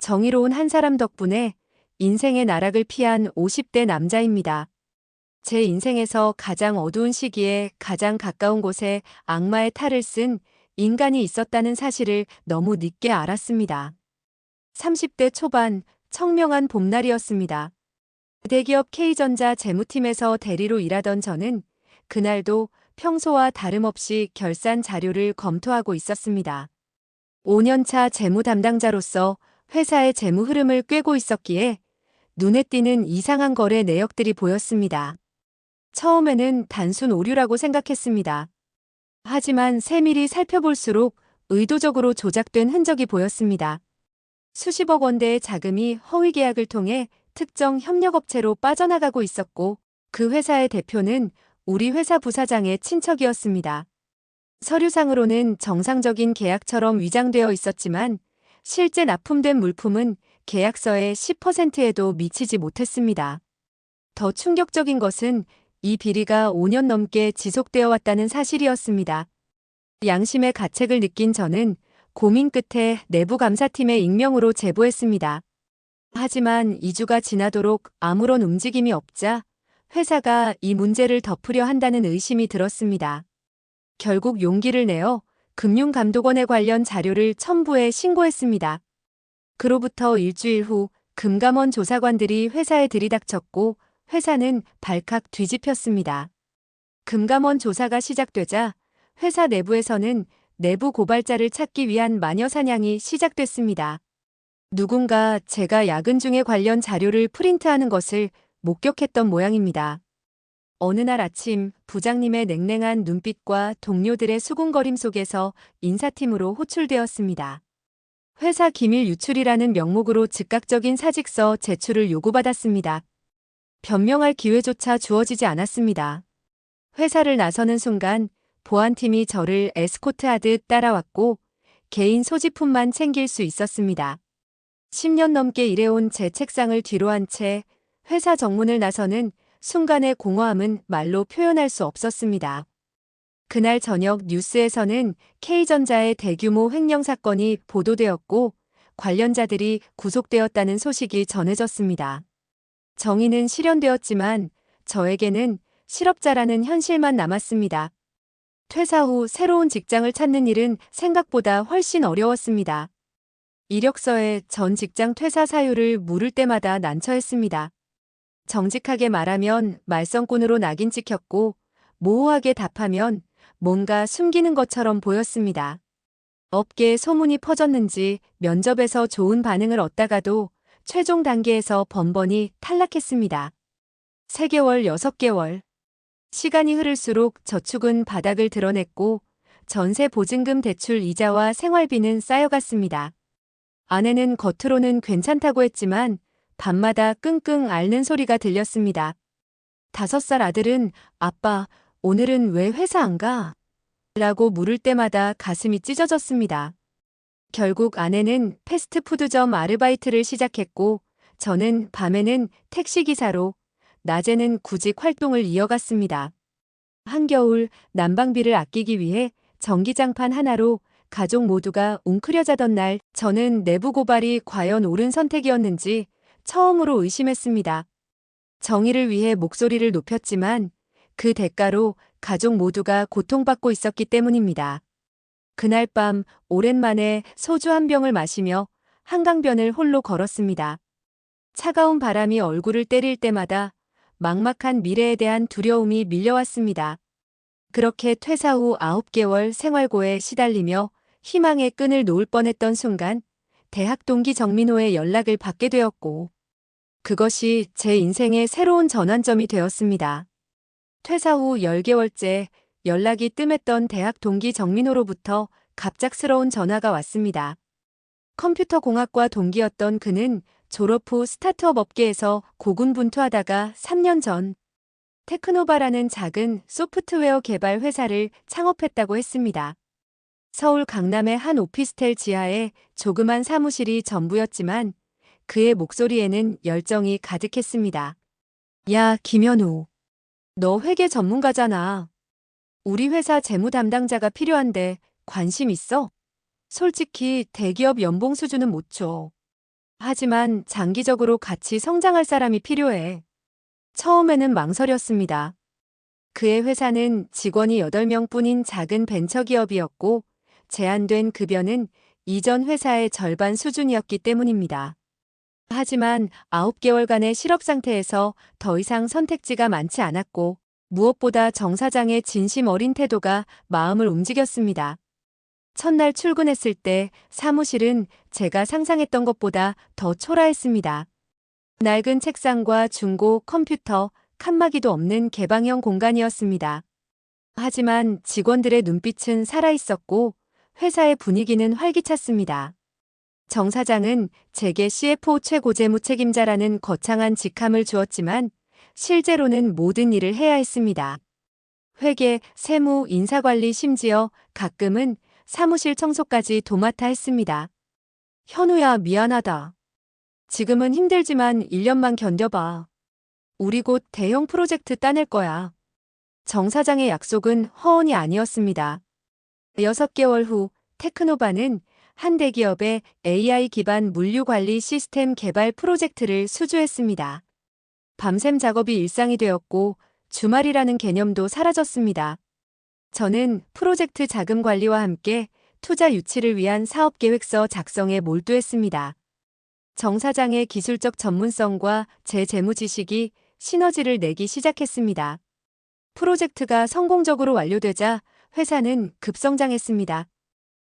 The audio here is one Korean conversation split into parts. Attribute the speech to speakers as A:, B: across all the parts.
A: 정의로운 한 사람 덕분에 인생의 나락을 피한 50대 남자입니다. 제 인생에서 가장 어두운 시기에 가장 가까운 곳에 악마의 탈을 쓴 인간이 있었다는 사실을 너무 늦게 알았습니다. 30대 초반 청명한 봄날이었습니다. 대기업 K전자 재무팀에서 대리로 일하던 저는 그날도 평소와 다름없이 결산 자료를 검토하고 있었습니다. 5년차 재무 담당자로서 회사의 재무 흐름을 꿰고 있었기에 눈에 띄는 이상한 거래 내역들이 보였습니다. 처음에는 단순 오류라고 생각했습니다. 하지만 세밀히 살펴볼수록 의도적으로 조작된 흔적이 보였습니다. 수십억 원대의 자금이 허위 계약을 통해 특정 협력업체로 빠져나가고 있었고 그 회사의 대표는 우리 회사 부사장의 친척이었습니다. 서류상으로는 정상적인 계약처럼 위장되어 있었지만 실제 납품된 물품은 계약서의 10%에도 미치지 못했습니다. 더 충격적인 것은 이 비리가 5년 넘게 지속되어 왔다는 사실이었습니다. 양심의 가책을 느낀 저는 고민 끝에 내부 감사팀에 익명으로 제보했습니다. 하지만 2주가 지나도록 아무런 움직임이 없자 회사가 이 문제를 덮으려 한다는 의심이 들었습니다. 결국 용기를 내어 금융감독원에 관련 자료를 첨부해 신고했습니다. 그로부터 일주일 후 금감원 조사관들이 회사에 들이닥쳤고 회사는 발칵 뒤집혔습니다. 금감원 조사가 시작되자 회사 내부에서는 내부 고발자를 찾기 위한 마녀사냥이 시작됐습니다. 누군가 제가 야근 중에 관련 자료를 프린트하는 것을 목격했던 모양입니다. 어느 날 아침 부장님의 냉랭한 눈빛과 동료들의 수군거림 속에서 인사팀으로 호출되었습니다. 회사 기밀 유출이라는 명목으로 즉각적인 사직서 제출을 요구받았습니다. 변명할 기회조차 주어지지 않았습니다. 회사를 나서는 순간 보안팀이 저를 에스코트하듯 따라왔고 개인 소지품만 챙길 수 있었습니다. 10년 넘게 일해온 제 책상을 뒤로 한 채 회사 정문을 나서는 순간의 공허함은 말로 표현할 수 없었습니다. 그날 저녁 뉴스에서는 K전자의 대규모 횡령 사건이 보도되었고 관련자들이 구속되었다는 소식이 전해졌습니다. 정의는 실현되었지만 저에게는 실업자라는 현실만 남았습니다. 퇴사 후 새로운 직장을 찾는 일은 생각보다 훨씬 어려웠습니다. 이력서에 전 직장 퇴사 사유를 물을 때마다 난처했습니다. 정직하게 말하면 말썽꾼으로 낙인 찍혔고 모호하게 답하면 뭔가 숨기는 것처럼 보였습니다. 업계에 소문이 퍼졌는지 면접에서 좋은 반응을 얻다가도 최종 단계에서 번번이 탈락했습니다. 3개월, 6개월. 시간이 흐를수록 저축은 바닥을 드러냈고 전세 보증금 대출 이자와 생활비는 쌓여갔습니다. 아내는 겉으로는 괜찮다고 했지만 밤마다 끙끙 앓는 소리가 들렸습니다. 5살 아들은 아빠, 오늘은 왜 회사 안 가? 라고 물을 때마다 가슴이 찢어졌습니다. 결국 아내는 패스트푸드점 아르바이트를 시작했고 저는 밤에는 택시기사로 낮에는 구직 활동을 이어갔습니다. 한겨울 난방비를 아끼기 위해 전기장판 하나로 가족 모두가 웅크려 자던 날 저는 내부 고발이 과연 옳은 선택이었는지 처음으로 의심했습니다. 정의를 위해 목소리를 높였지만 그 대가로 가족 모두가 고통받고 있었기 때문입니다. 그날 밤 오랜만에 소주 한 병을 마시며 한강변을 홀로 걸었습니다. 차가운 바람이 얼굴을 때릴 때마다 막막한 미래에 대한 두려움이 밀려왔습니다. 그렇게 퇴사 후 9개월 생활고에 시달리며 희망의 끈을 놓을 뻔했던 순간 대학 동기 정민호의 연락을 받게 되었고 그것이 제 인생의 새로운 전환점이 되었습니다. 퇴사 후 10개월째 연락이 뜸했던 대학 동기 정민호로부터 갑작스러운 전화가 왔습니다. 컴퓨터공학과 동기였던 그는 졸업 후 스타트업 업계에서 고군분투하다가 3년 전 테크노바라는 작은 소프트웨어 개발 회사를 창업했다고 했습니다. 서울 강남의 한 오피스텔 지하에 조그만 사무실이 전부였지만 그의 목소리에는 열정이 가득했습니다. 야, 김현우. 너 회계 전문가잖아. 우리 회사 재무 담당자가 필요한데 관심 있어? 솔직히 대기업 연봉 수준은 못 줘. 하지만 장기적으로 같이 성장할 사람이 필요해. 처음에는 망설였습니다. 그의 회사는 직원이 8명 뿐인 작은 벤처기업이었고 제한된 급여는 이전 회사의 절반 수준이었기 때문입니다. 하지만 9개월간의 실업 상태에서 더 이상 선택지가 많지 않았고 무엇보다 정 사장의 진심 어린 태도가 마음을 움직였습니다. 첫날 출근했을 때 사무실은 제가 상상했던 것보다 더 초라했습니다. 낡은 책상과 중고 컴퓨터, 칸막이도 없는 개방형 공간이었습니다. 하지만 직원들의 눈빛은 살아있었고 회사의 분위기는 활기찼습니다. 정 사장은 제게 CFO 최고 재무 책임자라는 거창한 직함을 주었지만 실제로는 모든 일을 해야 했습니다. 회계, 세무, 인사관리 심지어 가끔은 사무실 청소까지 도맡아 했습니다. 현우야, 미안하다. 지금은 힘들지만 1년만 견뎌봐. 우리 곧 대형 프로젝트 따낼 거야. 정 사장의 약속은 허언이 아니었습니다. 6개월 후 테크노바는 한 대기업의 AI 기반 물류관리 시스템 개발 프로젝트를 수주했습니다. 밤샘 작업이 일상이 되었고 주말이라는 개념도 사라졌습니다. 저는 프로젝트 자금 관리와 함께 투자 유치를 위한 사업 계획서 작성에 몰두했습니다. 정 사장의 기술적 전문성과 제 재무 지식이 시너지를 내기 시작했습니다. 프로젝트가 성공적으로 완료되자 회사는 급성장했습니다.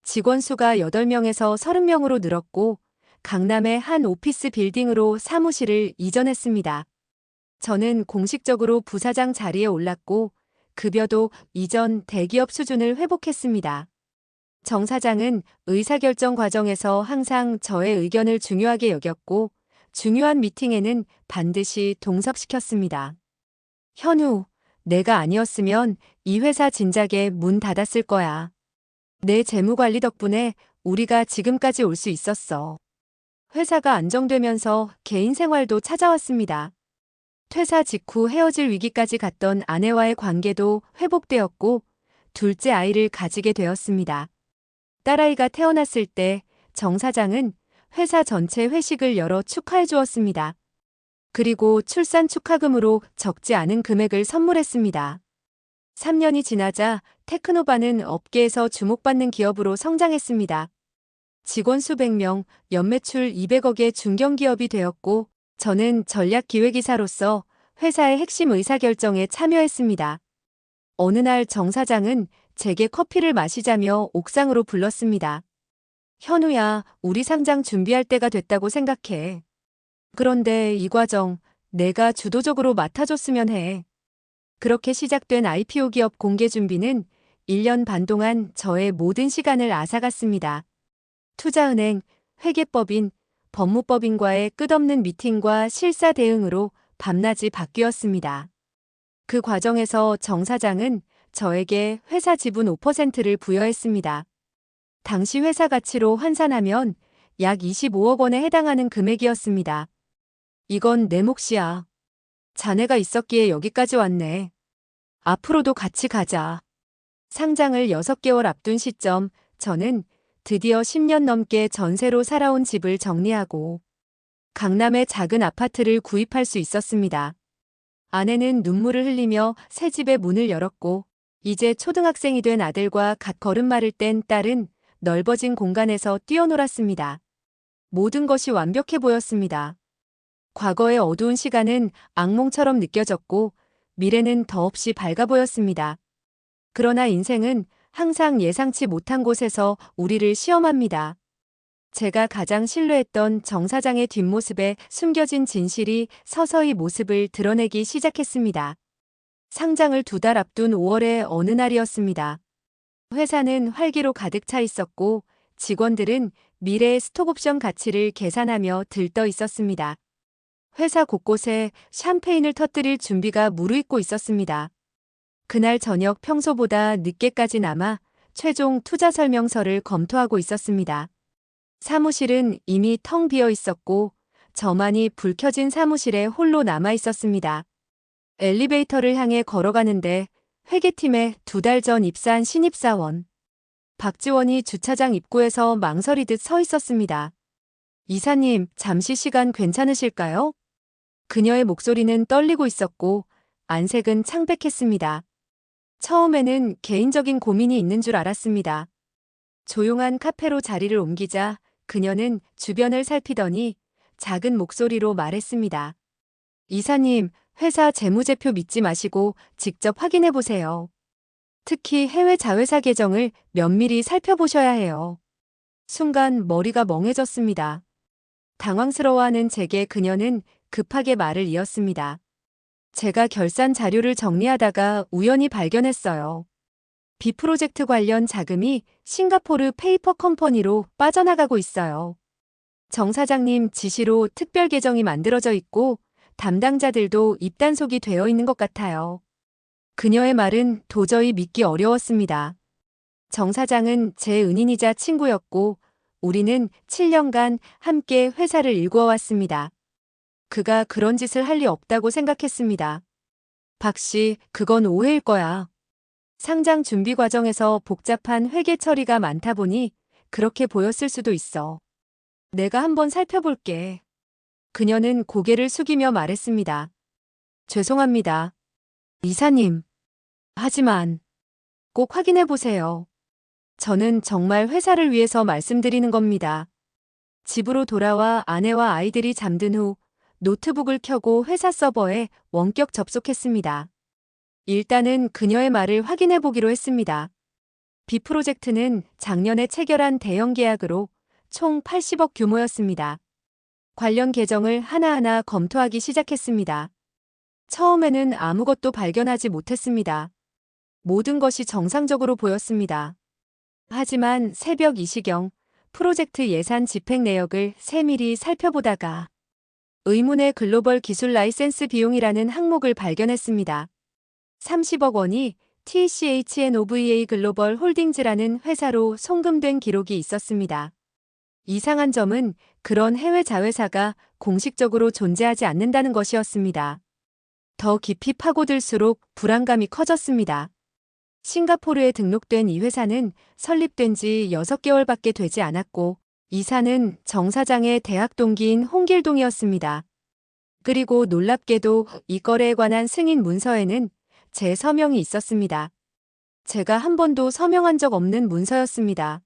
A: 직원 수가 8명에서 30명으로 늘었고 강남의 한 오피스 빌딩으로 사무실을 이전했습니다. 저는 공식적으로 부사장 자리에 올랐고 급여도 이전 대기업 수준을 회복했습니다. 정 사장은 의사결정 과정에서 항상 저의 의견을 중요하게 여겼고 중요한 미팅에는 반드시 동석시켰습니다. 현우, 내가 아니었으면 이 회사 진작에 문 닫았을 거야. 내 재무관리 덕분에 우리가 지금까지 올 수 있었어. 회사가 안정되면서 개인 생활도 찾아왔습니다. 퇴사 직후 헤어질 위기까지 갔던 아내와의 관계도 회복되었고 둘째 아이를 가지게 되었습니다. 딸아이가 태어났을 때 정 사장은 회사 전체 회식을 열어 축하해 주었습니다. 그리고 출산 축하금으로 적지 않은 금액을 선물했습니다. 3년이 지나자 테크노바는 업계에서 주목받는 기업으로 성장했습니다. 직원 수백 명, 연매출 200억의 중견기업이 되었고 저는 전략기획이사로서 회사의 핵심 의사결정에 참여했습니다. 어느 날 정 사장은 제게 커피를 마시자며 옥상으로 불렀습니다. 현우야, 우리 상장 준비할 때가 됐다고 생각해. 그런데 이 과정 내가 주도적으로 맡아줬으면 해. 그렇게 시작된 IPO 기업 공개 준비는 1년 반 동안 저의 모든 시간을 앗아갔습니다. 투자은행, 회계법인, 법무법인과의 끝없는 미팅과 실사 대응으로 밤낮이 바뀌었습니다. 그 과정에서 정 사장은 저에게 회사 지분 5%를 부여했습니다. 당시 회사 가치로 환산하면 약 25억 원에 해당하는 금액이었습니다. 이건 내 몫이야. 자네가 있었기에 여기까지 왔네. 앞으로도 같이 가자. 상장을 6개월 앞둔 시점, 저는 드디어 10년 넘게 전세로 살아온 집을 정리하고 강남의 작은 아파트를 구입할 수 있었습니다. 아내는 눈물을 흘리며 새 집의 문을 열었고 이제 초등학생이 된 아들과 갓 걸음마를 뗀 딸은 넓어진 공간에서 뛰어놀았습니다. 모든 것이 완벽해 보였습니다. 과거의 어두운 시간은 악몽처럼 느껴졌고 미래는 더없이 밝아 보였습니다. 그러나 인생은 항상 예상치 못한 곳에서 우리를 시험합니다. 제가 가장 신뢰했던 정 사장의 뒷모습에 숨겨진 진실이 서서히 모습을 드러내기 시작했습니다. 상장을 2달 앞둔 5월의 어느 날이었습니다. 회사는 활기로 가득 차 있었고 직원들은 미래의 스톡옵션 가치를 계산하며 들떠 있었습니다. 회사 곳곳에 샴페인을 터뜨릴 준비가 무르익고 있었습니다. 그날 저녁 평소보다 늦게까지 남아 최종 투자 설명서를 검토하고 있었습니다. 사무실은 이미 텅 비어 있었고 저만이 불 켜진 사무실에 홀로 남아 있었습니다. 엘리베이터를 향해 걸어가는데 회계팀에 2달 전 입사한 신입사원 박지원이 주차장 입구에서 망설이듯 서 있었습니다. 이사님, 잠시 시간 괜찮으실까요? 그녀의 목소리는 떨리고 있었고 안색은 창백했습니다. 처음에는 개인적인 고민이 있는 줄 알았습니다. 조용한 카페로 자리를 옮기자 그녀는 주변을 살피더니 작은 목소리로 말했습니다. 이사님, 회사 재무제표 믿지 마시고 직접 확인해 보세요. 특히 해외 자회사 계정을 면밀히 살펴보셔야 해요. 순간 머리가 멍해졌습니다. 당황스러워하는 제게 그녀는 급하게 말을 이었습니다. 제가 결산 자료를 정리하다가 우연히 발견했어요. 비프로젝트 관련 자금이 싱가포르 페이퍼 컴퍼니로 빠져나가고 있어요. 정 사장님 지시로 특별 계정이 만들어져 있고 담당자들도 입단속이 되어 있는 것 같아요. 그녀의 말은 도저히 믿기 어려웠습니다. 정 사장은 제 은인이자 친구였고 우리는 7년간 함께 회사를 일구어왔습니다. 그가 그런 짓을 할 리 없다고 생각했습니다. 박 씨, 그건 오해일 거야. 상장 준비 과정에서 복잡한 회계 처리가 많다 보니 그렇게 보였을 수도 있어. 내가 한번 살펴볼게. 그녀는 고개를 숙이며 말했습니다. 죄송합니다. 이사님. 하지만 꼭 확인해 보세요. 저는 정말 회사를 위해서 말씀드리는 겁니다. 집으로 돌아와 아내와 아이들이 잠든 후 노트북을 켜고 회사 서버에 원격 접속했습니다. 일단은 그녀의 말을 확인해 보기로 했습니다. 비프로젝트는 작년에 체결한 대형 계약으로 총 80억 규모였습니다. 관련 계정을 하나하나 검토하기 시작했습니다. 처음에는 아무것도 발견하지 못했습니다. 모든 것이 정상적으로 보였습니다. 하지만 새벽 2시경 프로젝트 예산 집행 내역을 세밀히 살펴보다가 의문의 글로벌 기술 라이센스 비용이라는 항목을 발견했습니다. 30억 원이 TCHNOVA 글로벌 홀딩즈라는 회사로 송금된 기록이 있었습니다. 이상한 점은 그런 해외 자회사가 공식적으로 존재하지 않는다는 것이었습니다. 더 깊이 파고들수록 불안감이 커졌습니다. 싱가포르에 등록된 이 회사는 설립된 지 6개월밖에 되지 않았고 이사는 정 사장의 대학 동기인 홍길동이었습니다. 그리고 놀랍게도 이 건에 관한 승인 문서에는 제 서명이 있었습니다. 제가 한 번도 서명한 적 없는 문서였습니다.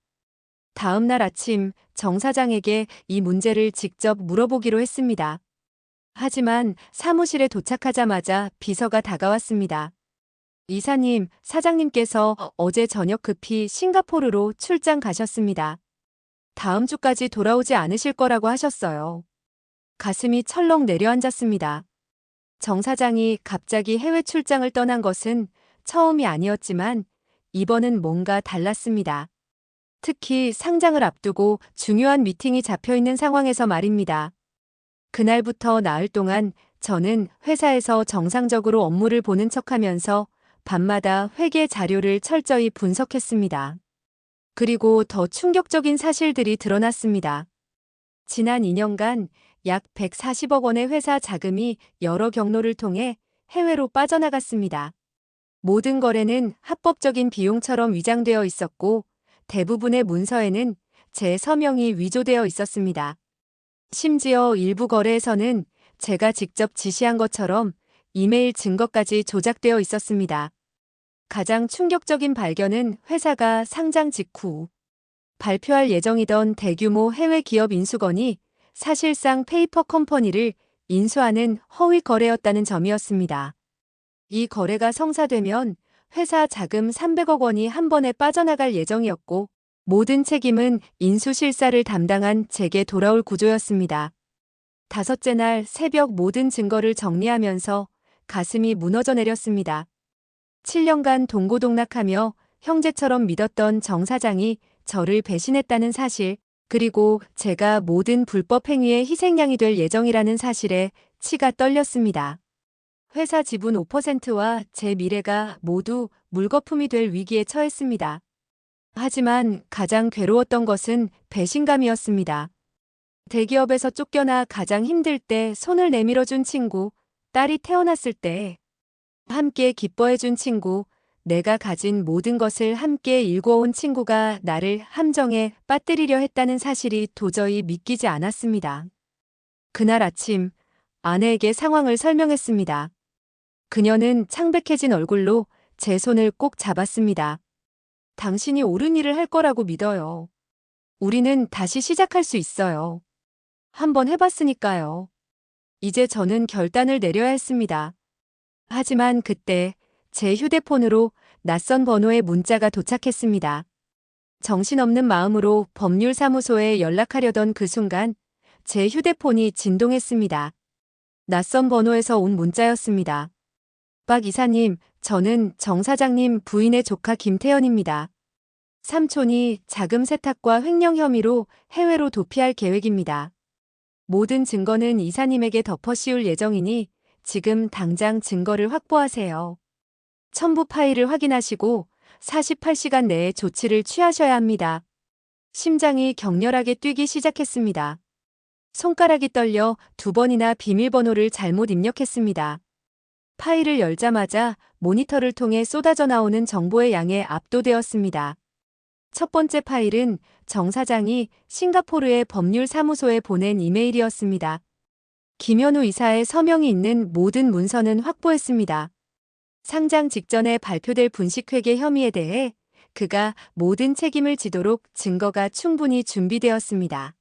A: 다음 날 아침 정 사장에게 이 문제를 직접 물어보기로 했습니다. 하지만 사무실에 도착하자마자 비서가 다가왔습니다. 이사님, 사장님께서 어제 저녁 급히 싱가포르로 출장 가셨습니다. 다음 주까지 돌아오지 않으실 거라고 하셨어요. 가슴이 철렁 내려앉았습니다. 정 사장이 갑자기 해외 출장을 떠난 것은 처음이 아니었지만 이번은 뭔가 달랐습니다. 특히 상장을 앞두고 중요한 미팅이 잡혀 있는 상황에서 말입니다. 그날부터 나흘 동안 저는 회사에서 정상적으로 업무를 보는 척하면서 밤마다 회계 자료를 철저히 분석했습니다. 그리고 더 충격적인 사실들이 드러났습니다. 지난 2년간 약 140억 원의 회사 자금이 여러 경로를 통해 해외로 빠져나갔습니다. 모든 거래는 합법적인 비용처럼 위장되어 있었고 대부분의 문서에는 제 서명이 위조되어 있었습니다. 심지어 일부 거래에서는 제가 직접 지시한 것처럼 이메일 증거까지 조작되어 있었습니다. 가장 충격적인 발견은 회사가 상장 직후 발표할 예정이던 대규모 해외 기업 인수건이 사실상 페이퍼 컴퍼니를 인수하는 허위 거래였다는 점이었습니다. 이 거래가 성사되면 회사 자금 300억 원이 한 번에 빠져나갈 예정이었고 모든 책임은 인수 실사를 담당한 제게 돌아올 구조였습니다. 다섯째 날 새벽 모든 증거를 정리하면서 가슴이 무너져 내렸습니다. 7년간 동고동락하며 형제처럼 믿었던 정 사장이 저를 배신했다는 사실, 그리고 제가 모든 불법 행위의 희생양이 될 예정이라는 사실에 치가 떨렸습니다. 회사 지분 5%와 제 미래가 모두 물거품이 될 위기에 처했습니다. 하지만 가장 괴로웠던 것은 배신감이었습니다. 대기업에서 쫓겨나 가장 힘들 때 손을 내밀어준 친구, 딸이 태어났을 때 함께 기뻐해준 친구, 내가 가진 모든 것을 함께 일궈온 친구가 나를 함정에 빠뜨리려 했다는 사실이 도저히 믿기지 않았습니다. 그날 아침 아내에게 상황을 설명했습니다. 그녀는 창백해진 얼굴로 제 손을 꼭 잡았습니다. 당신이 옳은 일을 할 거라고 믿어요. 우리는 다시 시작할 수 있어요. 한번 해봤으니까요. 이제 저는 결단을 내려야 했습니다. 하지만 그때 제 휴대폰으로 낯선 번호의 문자가 도착했습니다. 정신없는 마음으로 법률사무소에 연락하려던 그 순간 제 휴대폰이 진동했습니다. 낯선 번호에서 온 문자였습니다. 박 이사님, 저는 정 사장님 부인의 조카 김태연입니다. 삼촌이 자금 세탁과 횡령 혐의로 해외로 도피할 계획입니다. 모든 증거는 이사님에게 덮어씌울 예정이니 지금 당장 증거를 확보하세요. 첨부 파일을 확인하시고 48시간 내에 조치를 취하셔야 합니다. 심장이 격렬하게 뛰기 시작했습니다. 손가락이 떨려 2번이나 비밀번호를 잘못 입력했습니다. 파일을 열자마자 모니터를 통해 쏟아져 나오는 정보의 양에 압도되었습니다. 첫 번째 파일은 정 사장이 싱가포르의 법률사무소에 보낸 이메일이었습니다. 김현우 이사의 서명이 있는 모든 문서는 확보했습니다. 상장 직전에 발표될 분식회계 혐의에 대해 그가 모든 책임을 지도록 증거가 충분히 준비되었습니다.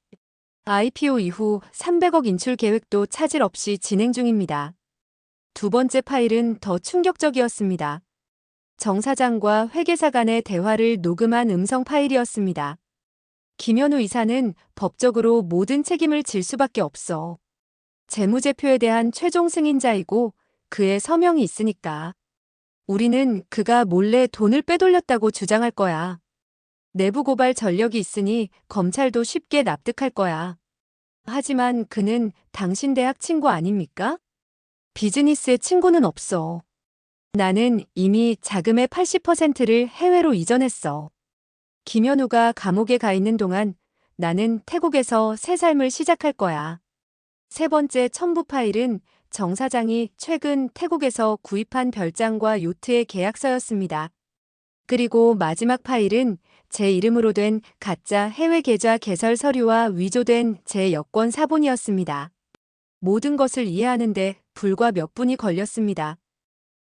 A: IPO 이후 300억 인출 계획도 차질 없이 진행 중입니다. 두 번째 파일은 더 충격적이었습니다. 정 사장과 회계사 간의 대화를 녹음한 음성 파일이었습니다. 김현우 이사는 법적으로 모든 책임을 질 수밖에 없어. 재무제표에 대한 최종 승인자이고 그의 서명이 있으니까. 우리는 그가 몰래 돈을 빼돌렸다고 주장할 거야. 내부 고발 전력이 있으니 검찰도 쉽게 납득할 거야. 하지만 그는 당신 대학 친구 아닙니까? 비즈니스에 친구는 없어. 나는 이미 자금의 80%를 해외로 이전했어. 김현우가 감옥에 가 있는 동안 나는 태국에서 새 삶을 시작할 거야. 세 번째 첨부 파일은 정 사장이 최근 태국에서 구입한 별장과 요트의 계약서였습니다. 그리고 마지막 파일은 제 이름으로 된 가짜 해외 계좌 개설 서류와 위조된 제 여권 사본이었습니다. 모든 것을 이해하는데 불과 몇 분이 걸렸습니다.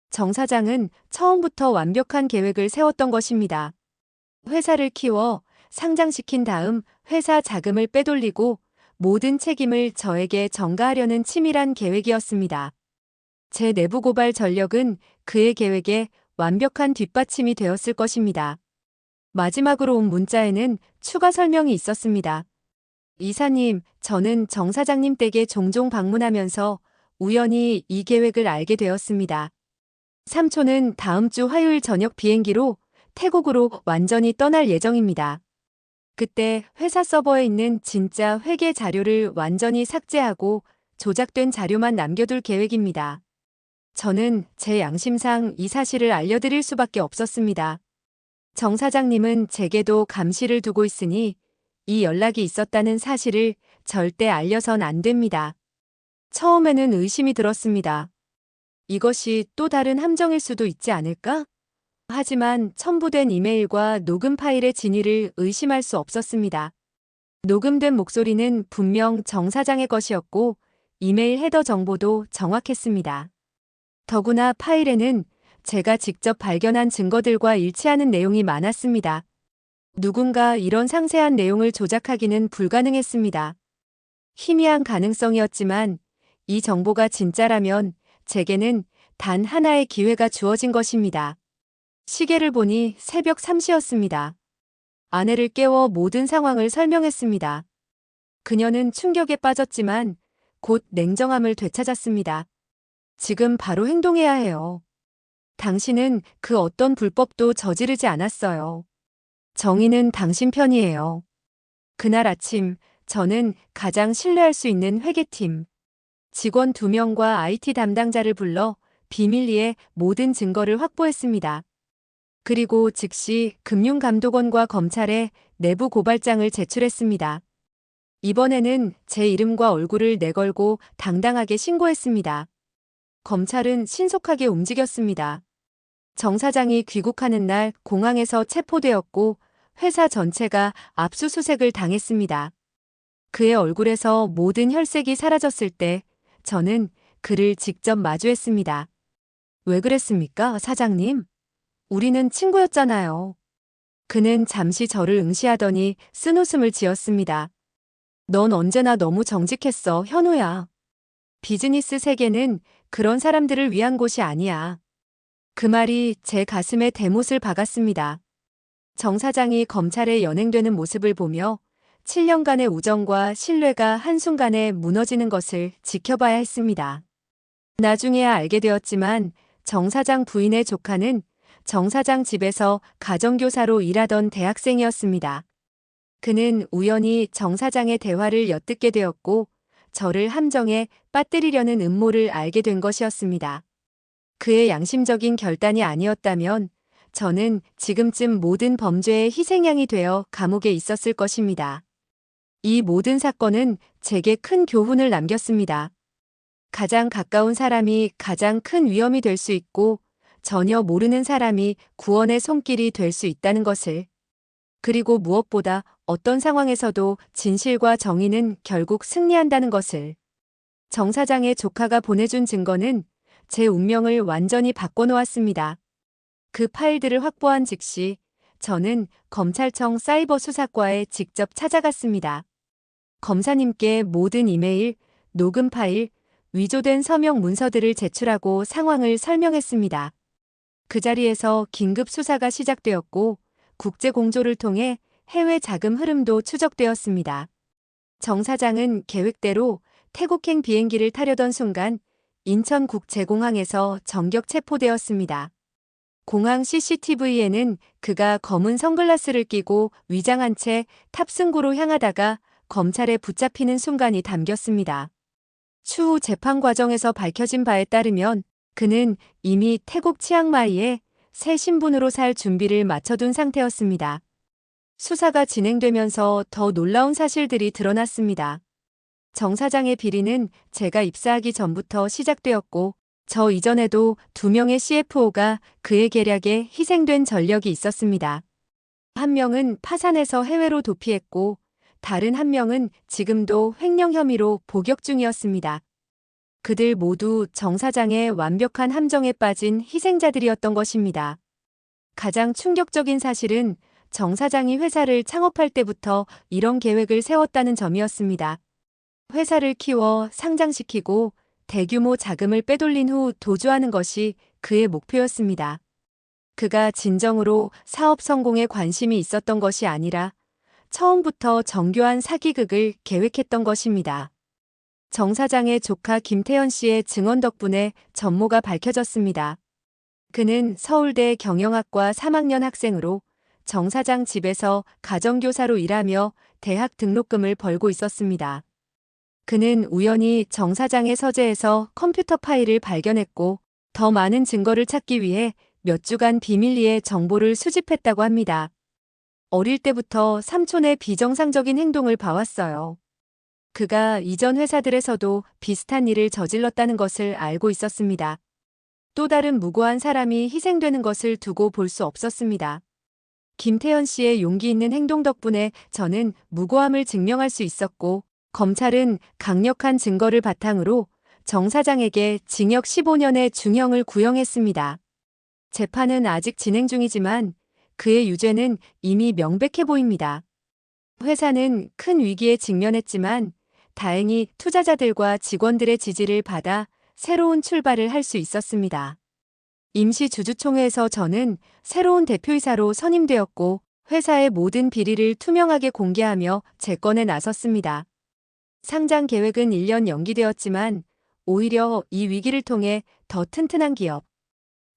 A: 정 사장은 처음부터 완벽한 계획을 세웠던 것입니다. 회사를 키워 상장시킨 다음 회사 자금을 빼돌리고 모든 책임을 저에게 전가하려는 치밀한 계획이었습니다. 제 내부 고발 전력은 그의 계획에 완벽한 뒷받침이 되었을 것입니다. 마지막으로 온 문자에는 추가 설명이 있었습니다. 이사님, 저는 정 사장님 댁에 종종 방문하면서 우연히 이 계획을 알게 되었습니다. 삼촌은 다음 주 화요일 저녁 비행기로 태국으로 완전히 떠날 예정입니다. 그때 회사 서버에 있는 진짜 회계 자료를 완전히 삭제하고 조작된 자료만 남겨둘 계획입니다. 저는 제 양심상 이 사실을 알려드릴 수밖에 없었습니다. 정 사장님은 제게도 감시를 두고 있으니 이 연락이 있었다는 사실을 절대 알려선 안 됩니다. 처음에는 의심이 들었습니다. 이것이 또 다른 함정일 수도 있지 않을까? 하지만 첨부된 이메일과 녹음 파일의 진위를 의심할 수 없었습니다. 녹음된 목소리는 분명 정 사장의 것이었고 이메일 헤더 정보도 정확했습니다. 더구나 파일에는 제가 직접 발견한 증거들과 일치하는 내용이 많았습니다. 누군가 이런 상세한 내용을 조작하기는 불가능했습니다. 희미한 가능성이었지만 이 정보가 진짜라면 제게는 단 하나의 기회가 주어진 것입니다. 시계를 보니 새벽 3시였습니다. 아내를 깨워 모든 상황을 설명했습니다. 그녀는 충격에 빠졌지만 곧 냉정함을 되찾았습니다. 지금 바로 행동해야 해요. 당신은 그 어떤 불법도 저지르지 않았어요. 정의는 당신 편이에요. 그날 아침 저는 가장 신뢰할 수 있는 회계팀 직원 2명과 IT 담당자를 불러 비밀리에 모든 증거를 확보했습니다. 그리고 즉시 금융감독원과 검찰에 내부 고발장을 제출했습니다. 이번에는 제 이름과 얼굴을 내걸고 당당하게 신고했습니다. 검찰은 신속하게 움직였습니다. 정 사장이 귀국하는 날 공항에서 체포되었고 회사 전체가 압수수색을 당했습니다. 그의 얼굴에서 모든 혈색이 사라졌을 때 저는 그를 직접 마주했습니다. 왜 그랬습니까, 사장님? 우리는 친구였잖아요. 그는 잠시 저를 응시하더니 쓴웃음을 지었습니다. 넌 언제나 너무 정직했어, 현우야. 비즈니스 세계는 그런 사람들을 위한 곳이 아니야. 그 말이 제 가슴에 대못을 박았습니다. 정 사장이 검찰에 연행되는 모습을 보며 7년간의 우정과 신뢰가 한순간에 무너지는 것을 지켜봐야 했습니다. 나중에야 알게 되었지만 정 사장 부인의 조카는 정 사장 집에서 가정교사로 일하던 대학생이었습니다. 그는 우연히 정 사장의 대화를 엿듣게 되었고 저를 함정에 빠뜨리려는 음모를 알게 된 것이었습니다. 그의 양심적인 결단이 아니었다면 저는 지금쯤 모든 범죄의 희생양이 되어 감옥에 있었을 것입니다. 이 모든 사건은 제게 큰 교훈을 남겼습니다. 가장 가까운 사람이 가장 큰 위험이 될 수 있고 전혀 모르는 사람이 구원의 손길이 될 수 있다는 것을. 그리고 무엇보다 어떤 상황에서도 진실과 정의는 결국 승리한다는 것을. 정 사장의 조카가 보내준 증거는 제 운명을 완전히 바꿔놓았습니다. 그 파일들을 확보한 즉시 저는 검찰청 사이버 수사과에 직접 찾아갔습니다. 검사님께 모든 이메일, 녹음 파일, 위조된 서명 문서들을 제출하고 상황을 설명했습니다. 그 자리에서 긴급 수사가 시작되었고 국제 공조를 통해 해외 자금 흐름도 추적되었습니다. 정 사장은 계획대로 태국행 비행기를 타려던 순간 인천국제공항에서 전격 체포되었습니다. 공항 CCTV에는 그가 검은 선글라스를 끼고 위장한 채 탑승구로 향하다가 검찰에 붙잡히는 순간이 담겼습니다. 추후 재판 과정에서 밝혀진 바에 따르면 그는 이미 태국 치앙마이에 새 신분으로 살 준비를 마쳐둔 상태였습니다. 수사가 진행되면서 더 놀라운 사실들이 드러났습니다. 정 사장의 비리는 제가 입사하기 전부터 시작되었고 저 이전에도 2명의 CFO가 그의 계략에 희생된 전력이 있었습니다. 한 명은 파산해서 해외로 도피했고 다른 한 명은 지금도 횡령 혐의로 복역 중이었습니다. 그들 모두 정 사장의 완벽한 함정에 빠진 희생자들이었던 것입니다. 가장 충격적인 사실은 정 사장이 회사를 창업할 때부터 이런 계획을 세웠다는 점이었습니다. 회사를 키워 상장시키고 대규모 자금을 빼돌린 후 도주하는 것이 그의 목표였습니다. 그가 진정으로 사업 성공에 관심이 있었던 것이 아니라 처음부터 정교한 사기극을 계획했던 것입니다. 정 사장의 조카 김태현 씨의 증언 덕분에 전모가 밝혀졌습니다. 그는 서울대 경영학과 3학년 학생으로 정 사장 집에서 가정교사로 일하며 대학 등록금을 벌고 있었습니다. 그는 우연히 정 사장의 서재에서 컴퓨터 파일을 발견했고 더 많은 증거를 찾기 위해 몇 주간 비밀리에 정보를 수집했다고 합니다. 어릴 때부터 삼촌의 비정상적인 행동을 봐왔어요. 그가 이전 회사들에서도 비슷한 일을 저질렀다는 것을 알고 있었습니다. 또 다른 무고한 사람이 희생되는 것을 두고 볼 수 없었습니다. 김태현 씨의 용기 있는 행동 덕분에 저는 무고함을 증명할 수 있었고 검찰은 강력한 증거를 바탕으로 정 사장에게 징역 15년의 중형을 구형했습니다. 재판은 아직 진행 중이지만 그의 유죄는 이미 명백해 보입니다. 회사는 큰 위기에 직면했지만 다행히 투자자들과 직원들의 지지를 받아 새로운 출발을 할 수 있었습니다. 임시 주주총회에서 저는 새로운 대표이사로 선임되었고 회사의 모든 비리를 투명하게 공개하며 재건에 나섰습니다. 상장 계획은 1년 연기되었지만 오히려 이 위기를 통해 더 튼튼한 기업,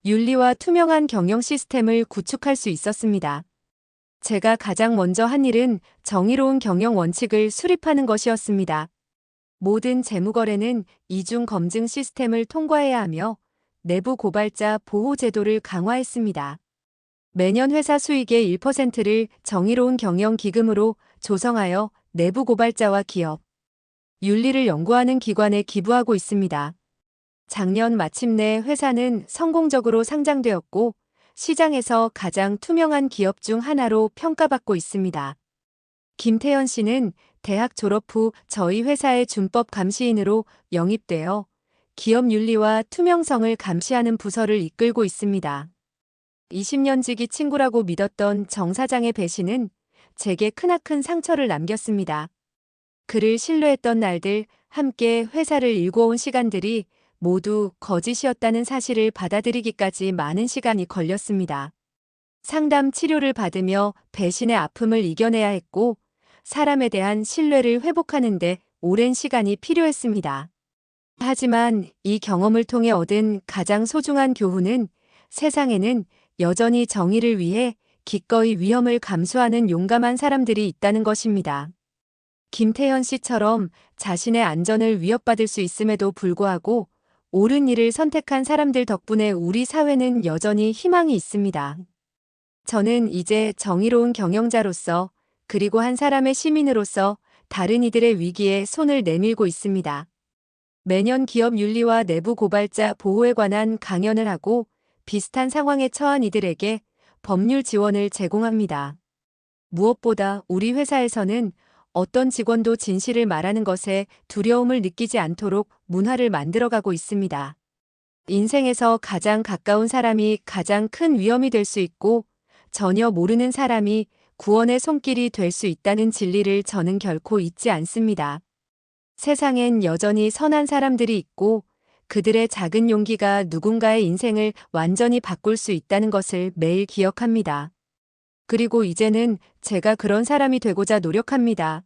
A: 윤리와 투명한 경영 시스템을 구축할 수 있었습니다. 제가 가장 먼저 한 일은 정의로운 경영 원칙을 수립하는 것이었습니다. 모든 재무거래는 이중 검증 시스템을 통과해야 하며 내부 고발자 보호 제도를 강화했습니다. 매년 회사 수익의 1%를 정의로운 경영 기금으로 조성하여 내부 고발자와 기업, 윤리를 연구하는 기관에 기부하고 있습니다. 작년 마침내 회사는 성공적으로 상장되었고 시장에서 가장 투명한 기업 중 하나로 평가받고 있습니다. 김태현 씨는 대학 졸업 후 저희 회사의 준법 감시인으로 영입되어 기업 윤리와 투명성을 감시하는 부서를 이끌고 있습니다. 20년 지기 친구라고 믿었던 정 사장의 배신은 제게 크나큰 상처를 남겼습니다. 그를 신뢰했던 날들, 함께 회사를 일궈온 시간들이 모두 거짓이었다는 사실을 받아들이기까지 많은 시간이 걸렸습니다. 상담 치료를 받으며 배신의 아픔을 이겨내야 했고, 사람에 대한 신뢰를 회복하는데 오랜 시간이 필요했습니다. 하지만 이 경험을 통해 얻은 가장 소중한 교훈은 세상에는 여전히 정의를 위해 기꺼이 위험을 감수하는 용감한 사람들이 있다는 것입니다. 김태현 씨처럼 자신의 안전을 위협받을 수 있음에도 불구하고 옳은 일을 선택한 사람들 덕분에 우리 사회는 여전히 희망이 있습니다. 저는 이제 정의로운 경영자로서 그리고 한 사람의 시민으로서 다른 이들의 위기에 손을 내밀고 있습니다. 매년 기업 윤리와 내부 고발자 보호에 관한 강연을 하고 비슷한 상황에 처한 이들에게 법률 지원을 제공합니다. 무엇보다 우리 회사에서는 어떤 직원도 진실을 말하는 것에 두려움을 느끼지 않도록 문화를 만들어가고 있습니다. 인생에서 가장 가까운 사람이 가장 큰 위험이 될 수 있고 전혀 모르는 사람이 구원의 손길이 될 수 있다는 진리를 저는 결코 잊지 않습니다. 세상엔 여전히 선한 사람들이 있고 그들의 작은 용기가 누군가의 인생을 완전히 바꿀 수 있다는 것을 매일 기억합니다. 그리고 이제는 제가 그런 사람이 되고자 노력합니다.